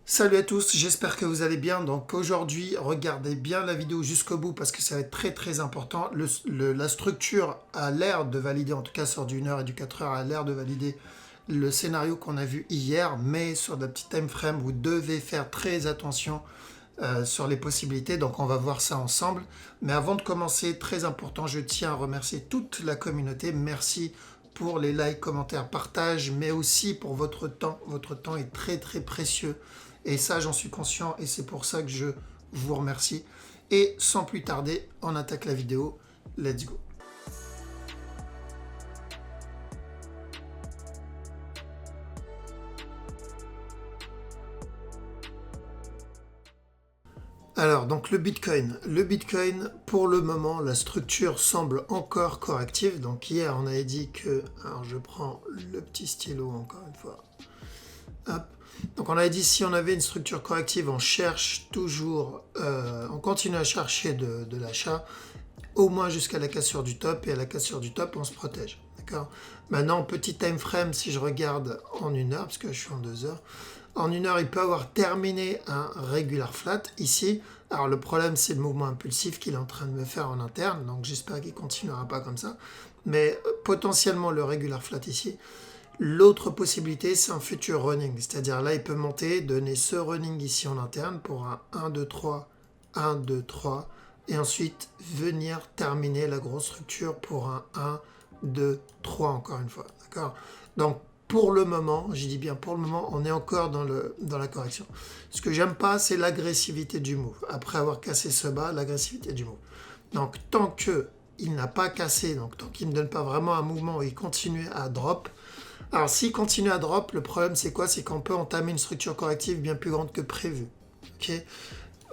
Salut à tous, j'espère que vous allez bien. Donc aujourd'hui, regardez bien la vidéo jusqu'au bout parce que ça va être très important. La structure a l'air de valider, en tout cas sur du 1 heure et du 4 heures, a l'air de valider le scénario qu'on a vu hier, mais sur la petite time frame, vous devez faire très attention sur les possibilités. Donc on va voir ça ensemble. Mais avant de commencer, très important, je tiens à remercier toute la communauté. Merci pour les likes, commentaires, partages, mais aussi pour votre temps. Votre temps est très précieux. Et ça, j'en suis conscient et c'est pour ça que je vous remercie. Et sans plus tarder, on attaque la vidéo. Let's go. Alors, donc le Bitcoin. Le Bitcoin, pour le moment, la structure semble encore corrective. Donc hier, on avait dit que... Alors, je prends le petit stylo encore une fois. Hop. Donc on avait dit si on avait une structure corrective, on cherche toujours, on continue à chercher de l'achat, au moins jusqu'à la cassure du top, et à la cassure du top, on se protège. D'accord. Maintenant, petit time frame, si je regarde en 1 heure, parce que je suis en 2 heures, en 1 heure, il peut avoir terminé un regular flat ici. Alors le problème, c'est le mouvement impulsif qu'il est en train de me faire en interne, donc j'espère qu'il continuera pas comme ça. Mais potentiellement le regular flat ici. L'autre possibilité, c'est un futur running, c'est-à-dire là, il peut monter, donner ce running ici en interne pour un 1, 2, 3, 1, 2, 3, et ensuite venir terminer la grosse structure pour un 1, 2, 3 encore une fois. D'accord. Donc, pour le moment, je dis bien pour le moment, on est encore dans la correction. Ce que j'aime pas, c'est l'agressivité du move. Après avoir cassé ce bas, l'agressivité du move. Donc, tant que il n'a pas cassé, donc tant qu'il ne me donne pas vraiment un mouvement où il continue à drop, alors, s'il continue à drop, le problème c'est quoi? C'est qu'on peut entamer une structure corrective bien plus grande que prévu. Okay.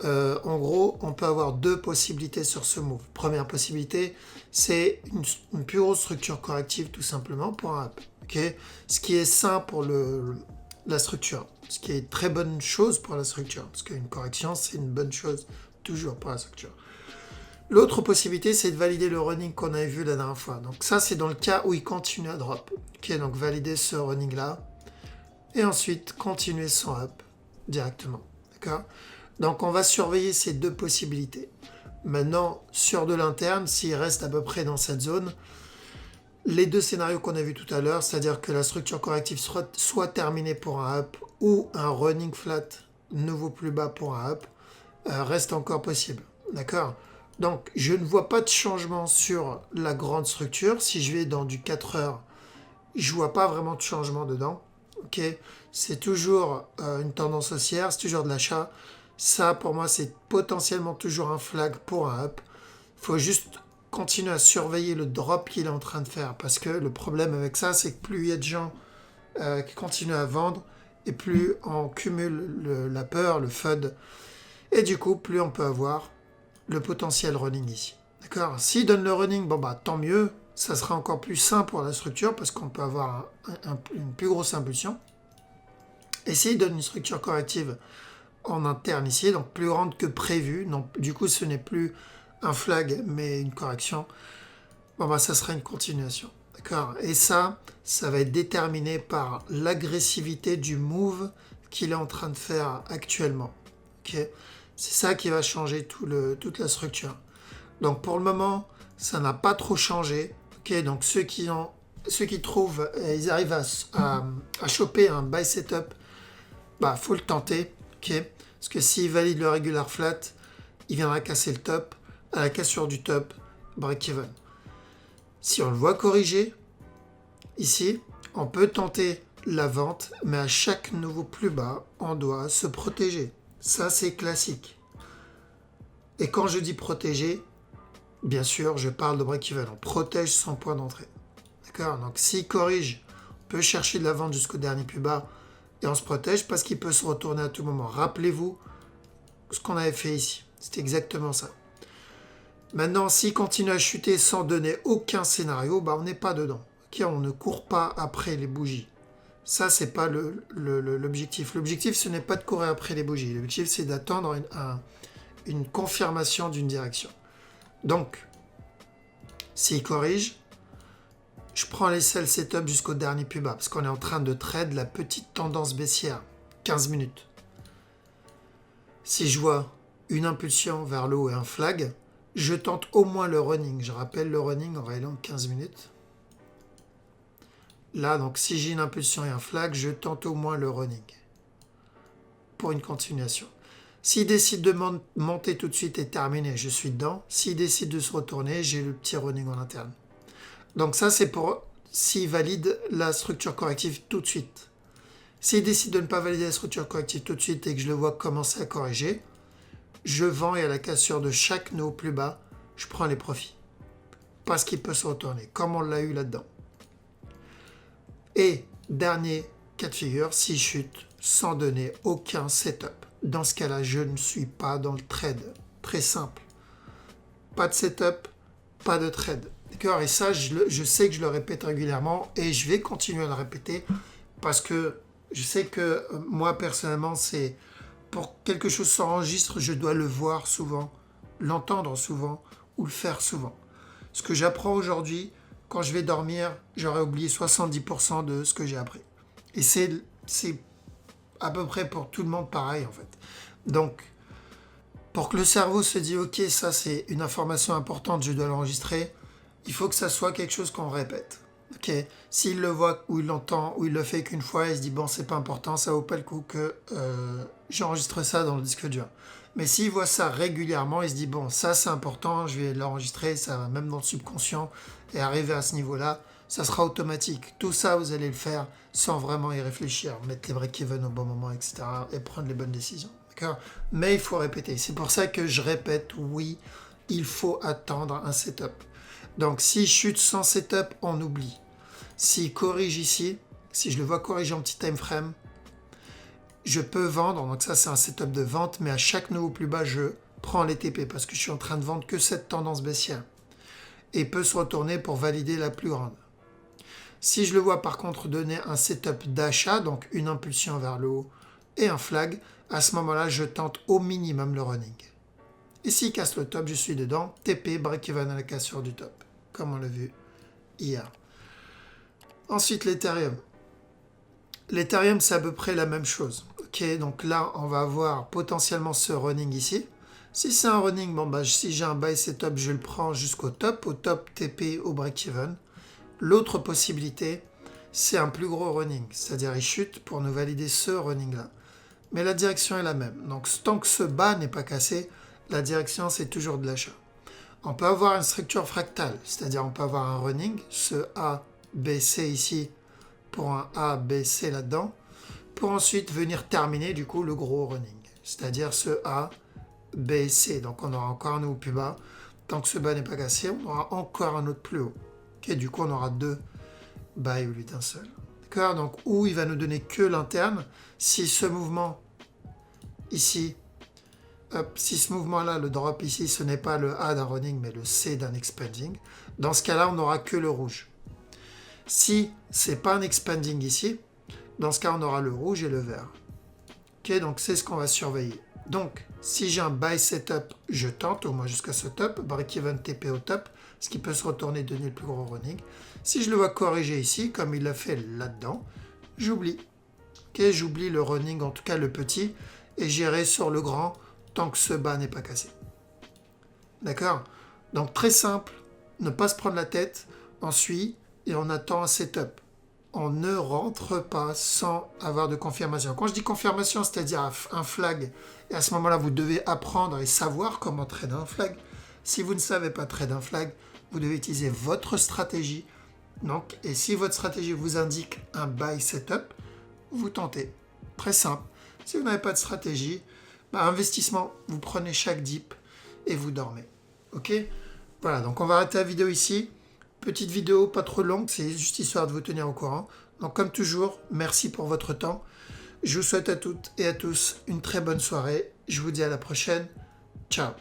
En gros, on peut avoir deux possibilités sur ce move. Première possibilité, c'est une plus grosse structure corrective tout simplement pour un up. Okay. Ce qui est sain pour la structure. Ce qui est très bonne chose pour la structure. Parce qu'une correction, c'est une bonne chose toujours pour la structure. L'autre possibilité, c'est de valider le running qu'on avait vu la dernière fois. Donc ça, c'est dans le cas où il continue à drop. Ok, donc valider ce running-là. Et ensuite, continuer son up directement. D'accord. Donc on va surveiller ces deux possibilités. Maintenant, sur de l'interne, s'il reste à peu près dans cette zone, les deux scénarios qu'on a vus tout à l'heure, c'est-à-dire que la structure corrective soit terminée pour un up ou un running flat nouveau plus bas pour un up, reste encore possible. D'accord. Donc, je ne vois pas de changement sur la grande structure. Si je vais dans du 4 heures, je ne vois pas vraiment de changement dedans. Ok, c'est toujours une tendance haussière, c'est toujours de l'achat. Ça, pour moi, c'est potentiellement toujours un flag pour un up. Il faut juste continuer à surveiller le drop qu'il est en train de faire. Parce que le problème avec ça, c'est que plus il y a de gens qui continuent à vendre, et plus on cumule la peur, le FUD. Et du coup, plus on peut avoir le potentiel running ici. D'accord. S'il donne le running, bon bah tant mieux, ça sera encore plus sain pour la structure parce qu'on peut avoir une plus grosse impulsion. Et s'il donne une structure corrective en interne ici, donc plus grande que prévu, donc du coup ce n'est plus un flag mais une correction, bon bah ça sera une continuation. D'accord. Et ça va être déterminé par l'agressivité du move qu'il est en train de faire actuellement. Ok. C'est ça qui va changer toute la structure. Donc pour le moment, ça n'a pas trop changé. Okay, donc ceux qui trouvent, ils arrivent à choper un buy setup, bah faut le tenter. Okay, parce que s'il valide le regular flat, il viendra casser le top. À la cassure du top, break-even. Si on le voit corriger, ici, on peut tenter la vente, mais à chaque nouveau plus bas, on doit se protéger. Ça, c'est classique. Et quand je dis protéger, bien sûr, je parle de break-even. On protège son point d'entrée. D'accord. Donc, s'il corrige, on peut chercher de la vente jusqu'au dernier plus bas et on se protège parce qu'il peut se retourner à tout moment. Rappelez-vous ce qu'on avait fait ici. C'est exactement ça. Maintenant, s'il continue à chuter sans donner aucun scénario, bah, on n'est pas dedans. Okay, on ne court pas après les bougies. Ça, c'est pas l'objectif. L'objectif, ce n'est pas de courir après les bougies. L'objectif, c'est d'attendre une confirmation d'une direction. Donc, s'il corrige, je prends les sell setup jusqu'au dernier plus bas, parce qu'on est en train de trade la petite tendance baissière, 15 minutes. Si je vois une impulsion vers le haut et un flag, je tente au moins le running. Je rappelle, le running aurait long 15 minutes. Là, donc si j'ai une impulsion et un flag, je tente au moins le running pour une continuation. S'il décide de monter tout de suite et terminer, je suis dedans. S'il décide de se retourner, j'ai le petit running en interne. Donc ça, c'est pour s'il valide la structure corrective tout de suite. S'il décide de ne pas valider la structure corrective tout de suite et que je le vois commencer à corriger, je vends et à la cassure de chaque nœud plus bas, je prends les profits. Parce qu'il peut se retourner, comme on l'a eu là-dedans. Et dernier cas de figure, s'il chute sans donner aucun setup. Dans ce cas-là, je ne suis pas dans le trade. Très simple. Pas de setup, pas de trade. D'accord? Et ça, je sais que je le répète régulièrement et je vais continuer à le répéter parce que je sais que moi, personnellement, c'est pour quelque chose s'enregistre, je dois le voir souvent, l'entendre souvent ou le faire souvent. Ce que j'apprends aujourd'hui, quand je vais dormir, j'aurais oublié 70% de ce que j'ai appris. Et c'est à peu près pour tout le monde pareil en fait. Donc, pour que le cerveau se dise ok, ça c'est une information importante, je dois l'enregistrer, il faut que ça soit quelque chose qu'on répète. Ok, s'il le voit ou il l'entend ou il le fait qu'une fois, il se dit bon c'est pas important, ça vaut pas le coup que j'enregistre ça dans le disque dur. Mais s'il voit ça régulièrement, il se dit bon ça c'est important, je vais l'enregistrer, ça va même dans le subconscient et arriver à ce niveau-là, ça sera automatique. Tout ça vous allez le faire sans vraiment y réfléchir, mettre les break-even au bon moment, etc. et prendre les bonnes décisions. D'accord ? Mais il faut répéter. C'est pour ça que je répète, oui, il faut attendre un setup. Donc si je chute sans setup, on oublie. S'il corrige ici, si je le vois corriger en petit time frame, je peux vendre, donc ça c'est un setup de vente, mais à chaque nœud au plus bas, je prends les TP parce que je suis en train de vendre que cette tendance baissière et peut se retourner pour valider la plus grande. Si je le vois par contre donner un setup d'achat, donc une impulsion vers le haut et un flag, à ce moment-là, je tente au minimum le running. Et s'il casse le top, je suis dedans, TP, break-even à la cassure du top, comme on l'a vu hier. Ensuite, l'Ethereum. L'Ethereum, c'est à peu près la même chose. Ok, donc là, on va avoir potentiellement ce running ici. Si c'est un running, bon, bah, si j'ai un buy setup, je le prends jusqu'au top. Au top, TP au break-even. L'autre possibilité, c'est un plus gros running. C'est-à-dire, il chute pour nous valider ce running-là. Mais la direction est la même. Donc, tant que ce bas n'est pas cassé, la direction, c'est toujours de l'achat. On peut avoir une structure fractale. C'est-à-dire, on peut avoir un running, ce A, B, C ici, pour un A, B, C là-dedans, pour ensuite venir terminer du coup le gros running, c'est-à-dire ce A, B, C. Donc on aura encore un autre plus bas. Tant que ce bas n'est pas cassé, on aura encore un autre plus haut. Okay, du coup on aura deux buys au lieu d'un seul. D'accord? Donc où il va nous donner que l'interne, si ce mouvement ici, si ce mouvement-là, le drop ici, ce n'est pas le A d'un running, mais le C d'un expanding, dans ce cas-là, on n'aura que le rouge. Si ce n'est pas un expanding ici, dans ce cas, on aura le rouge et le vert. Ok, donc c'est ce qu'on va surveiller. Donc, si j'ai un buy setup, je tente au moins jusqu'à ce top, break-even TP au top, ce qui peut se retourner et donner le plus gros running. Si je le vois corriger ici, comme il l'a fait là-dedans, j'oublie. Ok, j'oublie le running, en tout cas le petit, et j'irai sur le grand tant que ce bas n'est pas cassé. D'accord? Donc très simple, ne pas se prendre la tête, on suit et on attend un setup. On ne rentre pas sans avoir de confirmation. Quand je dis confirmation, c'est-à-dire un flag, et à ce moment-là, vous devez apprendre et savoir comment trader un flag. Si vous ne savez pas trader un flag, vous devez utiliser votre stratégie. Donc, et si votre stratégie vous indique un buy setup, vous tentez. Très simple. Si vous n'avez pas de stratégie, investissement, vous prenez chaque dip et vous dormez. Ok? Voilà, donc on va arrêter la vidéo ici. Petite vidéo, pas trop longue, c'est juste histoire de vous tenir au courant. Donc comme toujours, merci pour votre temps. Je vous souhaite à toutes et à tous une très bonne soirée. Je vous dis à la prochaine. Ciao.